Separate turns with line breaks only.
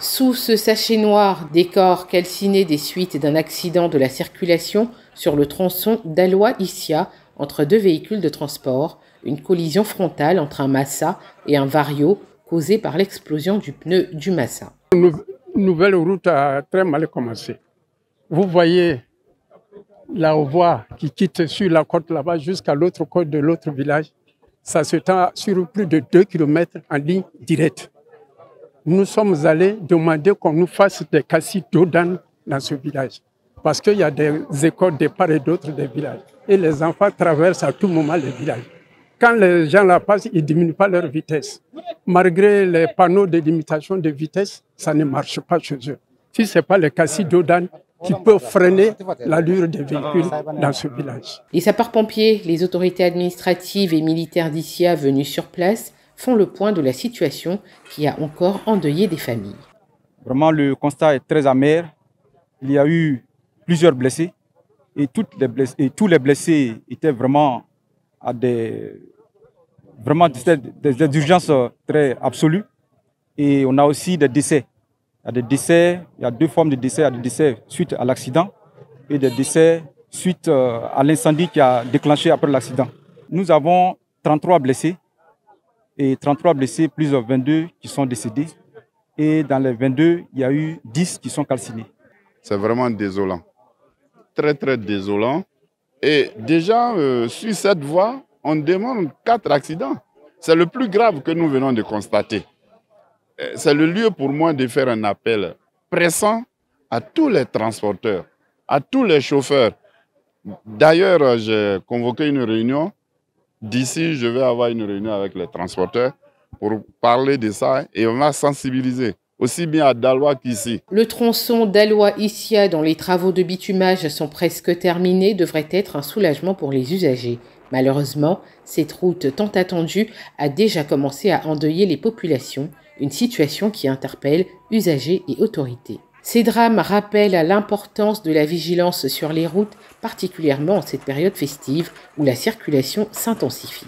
Sous ce sachet noir, décor calciné des suites d'un accident de la circulation sur le tronçon Dalois-Issia entre deux véhicules de transport, une collision frontale entre un Massa et un Vario causée par l'explosion du pneu du Massa.
Une nouvelle route a très mal commencé. Vous voyez la voie qui quitte sur la côte là-bas jusqu'à l'autre côte de l'autre village. Ça se tend sur plus de 2 km en ligne directe. Nous sommes allés demander qu'on nous fasse des cassis d'eau dans ce village. Parce qu'il y a des écoles de part et d'autre des villages. Et les enfants traversent à tout moment les villages. Quand les gens la passent, ils ne diminuent pas leur vitesse. Malgré les panneaux de limitation de vitesse, ça ne marche pas chez eux. Si ce n'est pas les cassis d'eau qui peuvent freiner l'allure des véhicules dans ce village.
Les sapeurs-pompiers, les autorités administratives et militaires d'Issia venus sur place font le point de la situation qui a encore endeuillé des familles.
Vraiment, le constat est très amer. Il y a eu plusieurs blessés et tous les blessés étaient vraiment à des urgences très absolues. Et on a aussi des décès. Il y a deux formes de décès. Il y a des décès suite à l'accident et des décès suite à l'incendie qui a déclenché après l'accident. Nous avons 33 blessés et 33 blessés plus 22 qui sont décédés. Et dans les 22, il y a eu 10 qui sont calcinés.
C'est vraiment désolant. Très, très désolant. Et déjà, sur cette voie, on demande 4 accidents. C'est le plus grave que nous venons de constater. C'est le lieu pour moi de faire un appel pressant à tous les transporteurs, à tous les chauffeurs. D'ailleurs, j'ai convoqué une réunion. D'ici, je vais avoir une réunion avec les transporteurs pour parler de ça et on va sensibiliser, aussi bien à Dalois qu'ici.
Le tronçon Dalois-Issia, dont les travaux de bitumage sont presque terminés, devrait être un soulagement pour les usagers. Malheureusement, cette route tant attendue a déjà commencé à endeuiller les populations, une situation qui interpelle usagers et autorités. Ces drames rappellent l'importance de la vigilance sur les routes, particulièrement en cette période festive où la circulation s'intensifie.